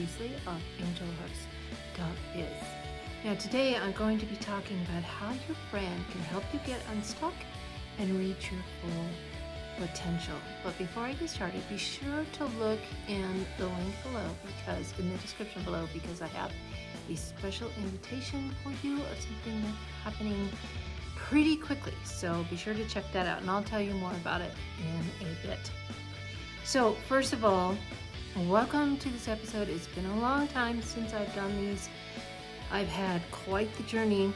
obviously, of angelhooks.biz. Now, today I'm going to be talking about how your brand can help you get unstuck and reach your full potential. But before I get started, be sure to look in the link below, because in the description below, because I have a special invitation for you of something that's happening pretty quickly. So be sure to check that out, and I'll tell you more about it in a bit. So first of all, welcome to this episode. It's been a long time since I've done these. I've had quite the journey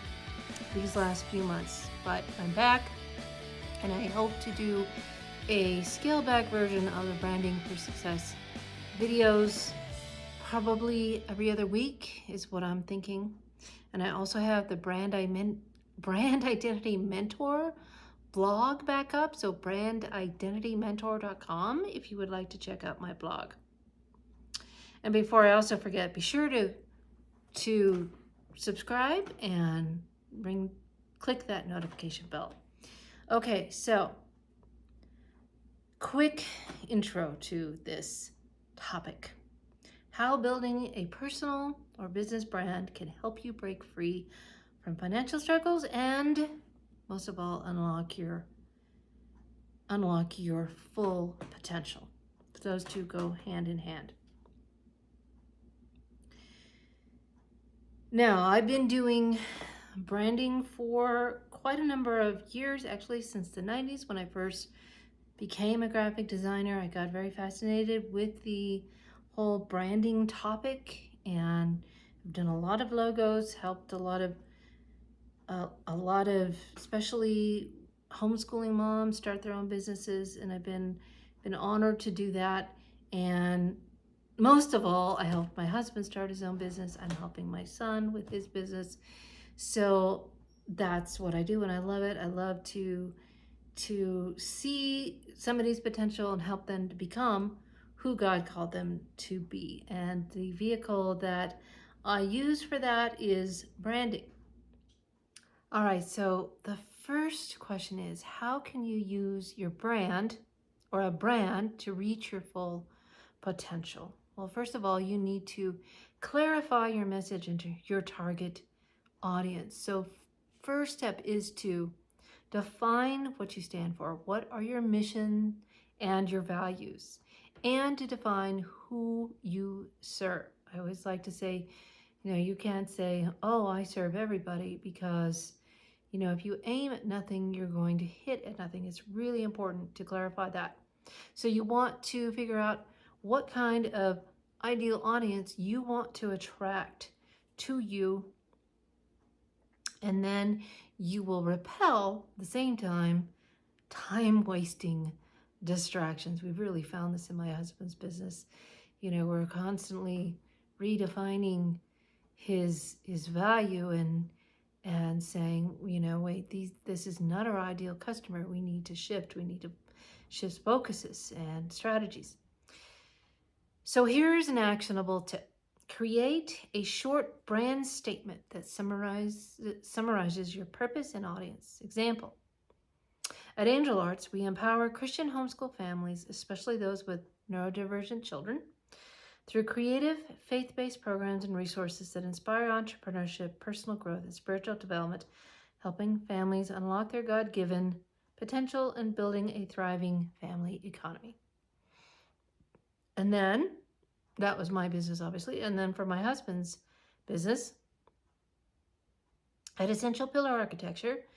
these last few months, but I'm back, and I hope to do a scaled back version of the Branding for Success videos, probably every other week is what I'm thinking. And I also have the Brand Identity Mentor blog back up, so brandidentitymentor.com if you would like to check out my blog. And before I also forget, be sure to subscribe and click that notification bell. Okay, so quick intro to this topic. How building a personal or business brand can help you break free from financial struggles and, most of all, unlock your full potential. Those two go hand in hand. Now, I've been doing branding for quite a number of years, actually since the 90s when I first became a graphic designer. I got very fascinated with the whole branding topic, and I've done a lot of logos, helped a lot of especially homeschooling moms start their own businesses, and I've been honored to do that. And most of all, I helped my husband start his own business. I'm helping my son with his business. So that's what I do, and I love it. I love to see somebody's potential and help them to become who God called them to be. And the vehicle that I use for that is branding. All right, so the first question is, how can you use your brand or a brand to reach your full potential? Well, first of all, you need to clarify your message into your target audience. So first step is to define what you stand for. What are your mission and your values? And to define who you serve. I always like to say, you can't say, oh, I serve everybody, because, if you aim at nothing, you're going to hit at nothing. It's really important to clarify that. So you want to figure out what kind of ideal audience you want to attract to you, and then you will repel at the same time-wasting distractions. We've really found this in my husband's business. We're constantly redefining his value and saying, wait, this is not our ideal customer. We need to shift focuses and strategies. So here's an actionable tip. Create a short brand statement that summarizes your purpose and audience. Example: at Angel Arts, we empower Christian homeschool families, especially those with neurodivergent children, through creative, faith-based programs and resources that inspire entrepreneurship, personal growth, and spiritual development, helping families unlock their God-given potential and building a thriving family economy. And then, that was my business, obviously. And then for my husband's business, at Essential Pillar Architecture,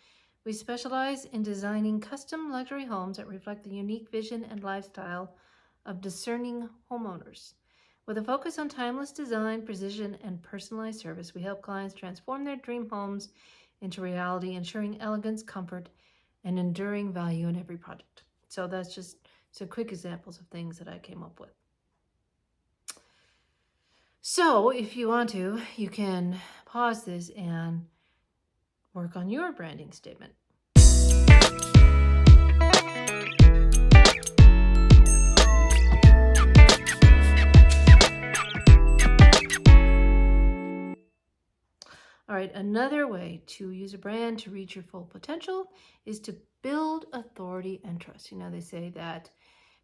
we specialize in designing custom luxury homes that reflect the unique vision and lifestyle of discerning homeowners. With a focus on timeless design, precision, and personalized service, we help clients transform their dream homes into reality, ensuring elegance, comfort, and enduring value in every project. So that's just some quick examples of things that I came up with. So if you want to, you can pause this and work on your branding statement. All right, another way to use a brand to reach your full potential is to build authority and trust. They say that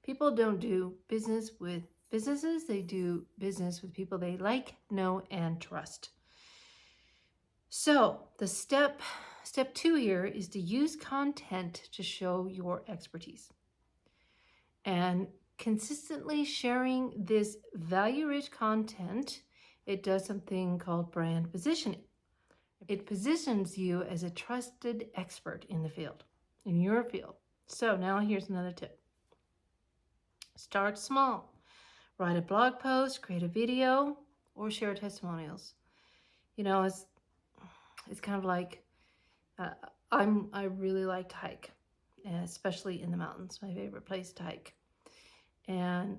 people don't do business with businesses, they do business with people they like, know, and trust. So the step 2 here is to use content to show your expertise. And consistently sharing this value-rich content, it does something called brand positioning. It positions you as a trusted expert in the field, in your field. So now here's another tip. Start small. Write a blog post, create a video, or share testimonials. You know, it's kind of like uh, I really like to hike, especially in the mountains. My favorite place to hike, and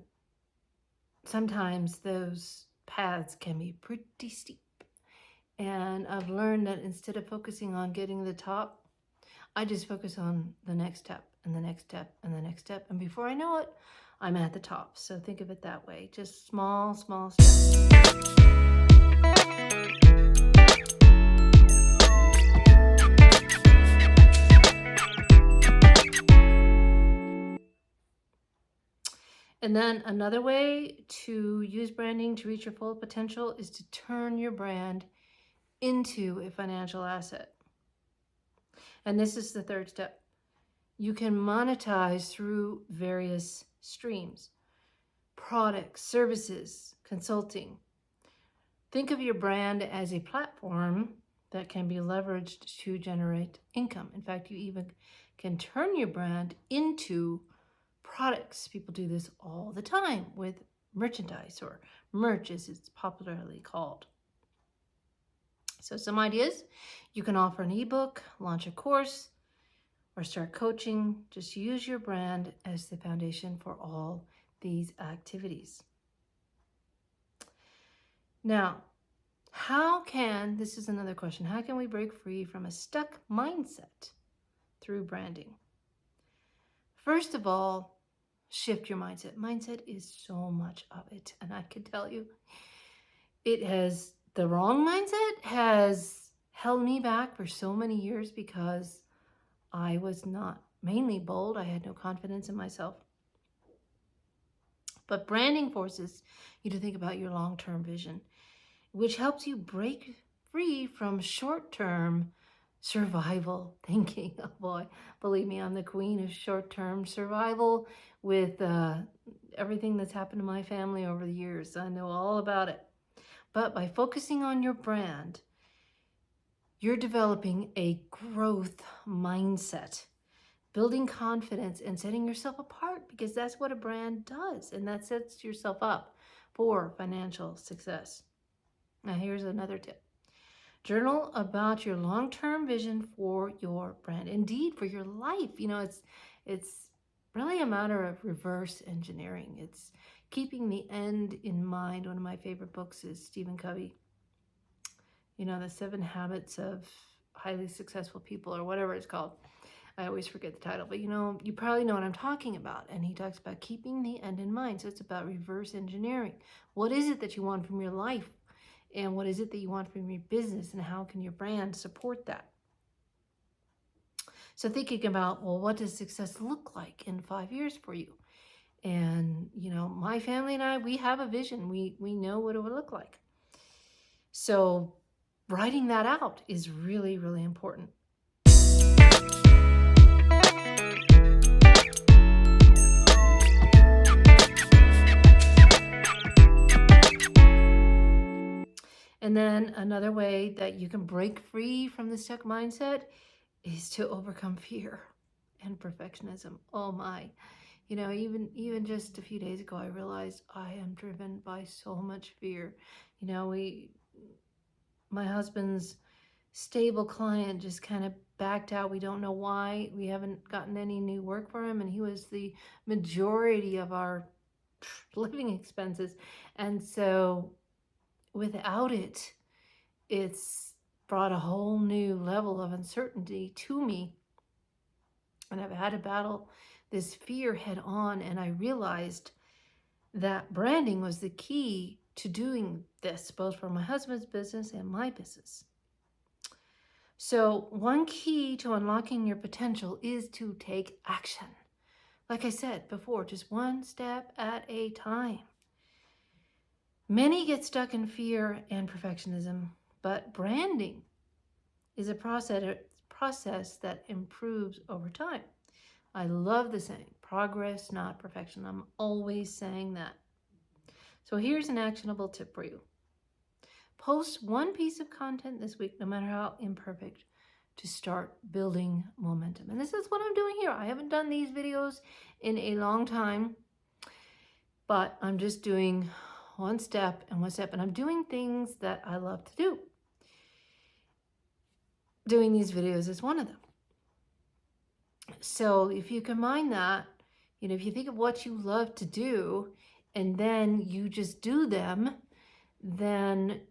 sometimes those paths can be pretty steep. And I've learned that instead of focusing on getting to the top, I just focus on the next step and the next step and the next step. And before I know it, I'm at the top. So think of it that way. Just small steps. And then another way to use branding to reach your full potential is to turn your brand into a financial asset. And this is the third step. You can monetize through various streams, products, services, consulting. Think of your brand as a platform that can be leveraged to generate income. In fact, you even can turn your brand into products. People do this all the time with merchandise, or merch as it's popularly called. So some ideas: you can offer an ebook, launch a course, or start coaching. Just use your brand as the foundation for all these activities. Now, this is another question, how can we break free from a stuck mindset through branding? First of all, shift your mindset. Mindset is so much of it. And I can tell you, the wrong mindset has held me back for so many years because I was not mainly bold. I had no confidence in myself. But branding forces you to think about your long-term vision, which helps you break free from short-term survival thinking. Oh boy, believe me, I'm the queen of short-term survival with everything that's happened to my family over the years. I know all about it. But by focusing on your brand, you're developing a growth mindset, building confidence and setting yourself apart, because that's what a brand does, and that sets yourself up for financial success. Now here's another tip. Journal about your long-term vision for your brand, indeed for your life. You know, it's really a matter of reverse engineering. It's keeping the end in mind. One of my favorite books is Stephen Covey. You know, the 7 Habits of Highly Successful People, or whatever it's called. I always forget the title, but you know, you probably know what I'm talking about. And he talks about keeping the end in mind. So it's about reverse engineering. What is it that you want from your life? And what is it that you want from your business? And how can your brand support that? So thinking about, well, what does success look like in 5 years for you? And, you know, my family and I, we have a vision. We know what it would look like. So writing that out is really, really important. And then another way that you can break free from the stuck mindset is to overcome fear and perfectionism. Oh my. You know, even just a few days ago, I realized I am driven by so much fear. You know, my husband's stable client just kind of backed out. We don't know why. We haven't gotten any new work for him, and he was the majority of our living expenses. And so without it, it's brought a whole new level of uncertainty to me. And I've had to battle this fear head on, and I realized that branding was the key to doing this, both for my husband's business and my business. So one key to unlocking your potential is to take action. Like I said before, just one step at a time. Many get stuck in fear and perfectionism, but branding is a process that improves over time. I love the saying, progress, not perfection. I'm always saying that. So here's an actionable tip for you. Post one piece of content this week, no matter how imperfect, to start building momentum. And this is what I'm doing here. I haven't done these videos in a long time, but I'm just doing one step, and I'm doing things that I love to do. Doing these videos is one of them. So if you combine that, if you think of what you love to do and then you just do them, then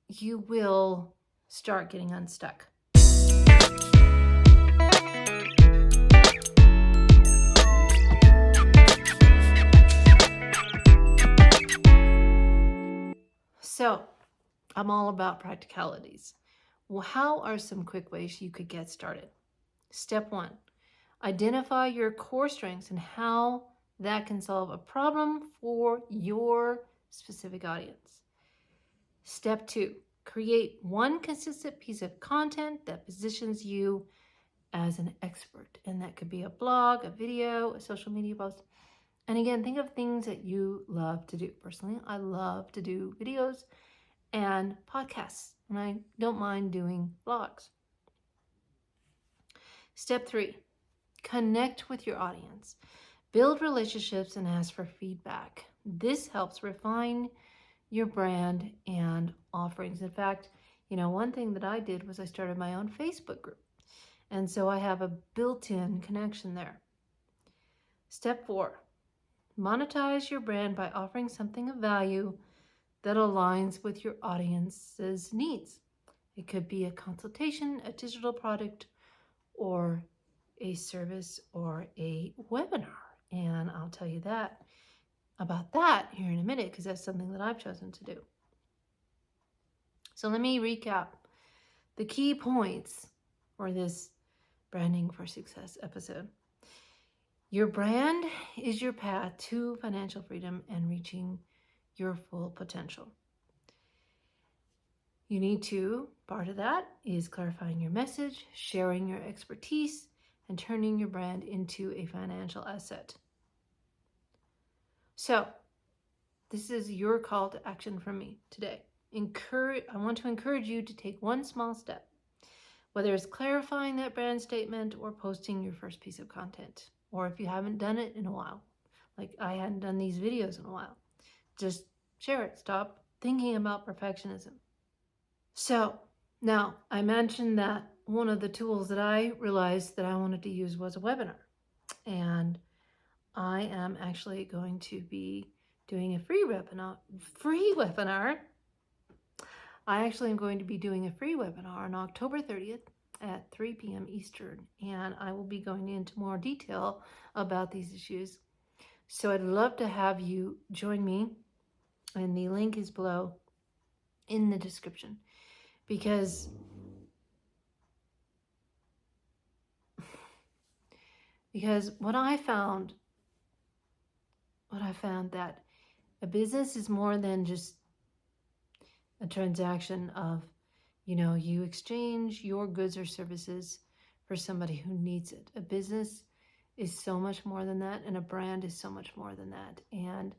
you will start getting unstuck. So I'm all about practicalities. Well, how are some quick ways you could get started? Step one, identify your core strengths and how that can solve a problem for your specific audience. Step two, create one consistent piece of content that positions you as an expert. And that could be a blog, a video, a social media post. And again, think of things that you love to do. Personally, I love to do videos and podcasts, and I don't mind doing blogs. Step three, connect with your audience. Build relationships and ask for feedback. This helps refine your brand and offerings. In fact, one thing that I did was I started my own Facebook group. And so I have a built-in connection there. Step four, monetize your brand by offering something of value that aligns with your audience's needs. It could be a consultation, a digital product, or a service or a webinar. And I'll tell you about that here in a minute, because that's something that I've chosen to do. So let me recap the key points for this Branding for Success episode. Your brand is your path to financial freedom and reaching your full potential. You need to, part of that is clarifying your message, sharing your expertise, and turning your brand into a financial asset. So, this is your call to action from me today. I want to encourage you to take one small step, whether it's clarifying that brand statement or posting your first piece of content, or if you haven't done it in a while, like I hadn't done these videos in a while, just share it. Stop thinking about perfectionism. So now I mentioned that one of the tools that I realized that I wanted to use was a webinar. And I am actually going to be doing a free webinar. I actually am going to be doing a free webinar on October 30th at 3 p.m. Eastern. And I will be going into more detail about these issues. So I'd love to have you join me. And the link is below in the description. Because what I found that a business is more than just a transaction of, you exchange your goods or services for somebody who needs it. A business is so much more than that, and a brand is so much more than that. And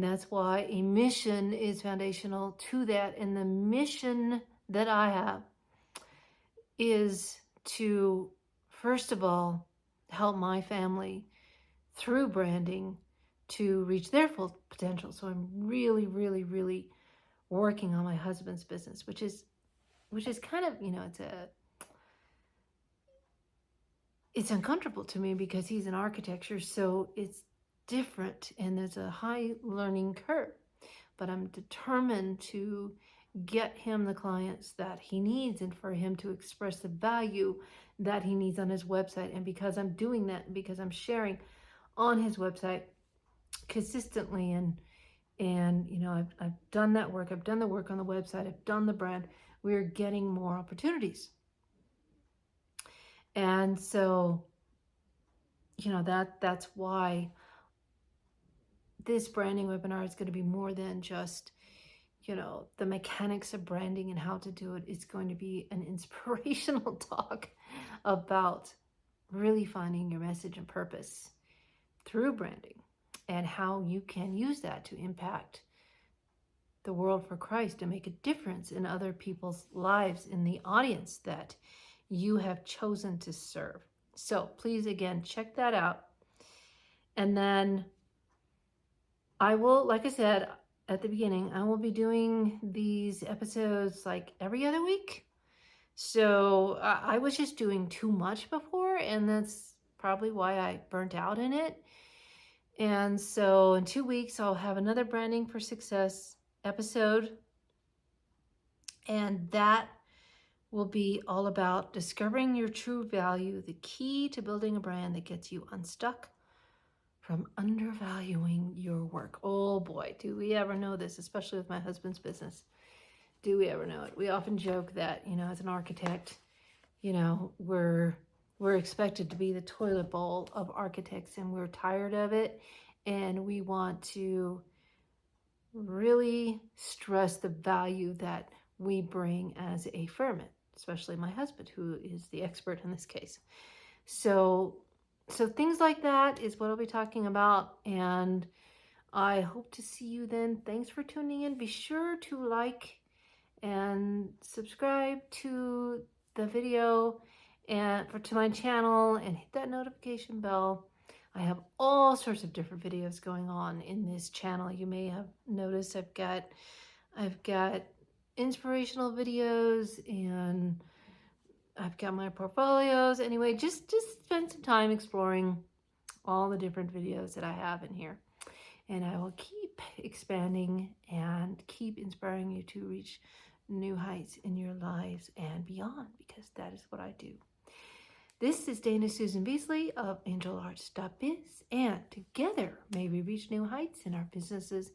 that's why a mission is foundational to that. And the mission that I have is to, first of all, help my family through branding to reach their full potential. So I'm really, really, really working on my husband's business, which is kind of, it's uncomfortable to me because he's in architecture, so it's different and there's a high learning curve. But I'm determined to get him the clients that he needs and for him to express the value that he needs on his website. And because I'm doing that, because I'm sharing on his website consistently, and I've done that work. I've done the work on the website. I've done the brand. We're getting more opportunities. And so, that's why this branding webinar is going to be more than just, the mechanics of branding and how to do it. It's going to be an inspirational talk about really finding your message and purpose through branding and how you can use that to impact the world for Christ and make a difference in other people's lives in the audience that you have chosen to serve. So please, again, check that out. And then I will, like I said at the beginning, I will be doing these episodes like every other week. So I was just doing too much before, and that's probably why I burnt out in it. And so in 2 weeks, I'll have another Branding for Success episode. And that will be all about discovering your true value, the key to building a brand that gets you unstuck from undervaluing your work. Oh boy, do we ever know this, especially with my husband's business. Do we ever know it? We often joke that, as an architect, we're expected to be the toilet bowl of architects, and we're tired of it, and we want to really stress the value that we bring as a firm, especially my husband, who is the expert in this case. So things like that is what I'll be talking about, and I hope to see you then. Thanks for tuning in. Be sure to like and subscribe to the video and to my channel, and hit that notification bell. I have all sorts of different videos going on in this channel. You may have noticed I've got inspirational videos, and I've got my portfolios. Anyway, just spend some time exploring all the different videos that I have in here. And I will keep expanding and keep inspiring you to reach new heights in your lives and beyond, because that is what I do. This is Dana Susan Beasley of angelarts.biz, and together may we reach new heights in our businesses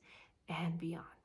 and beyond.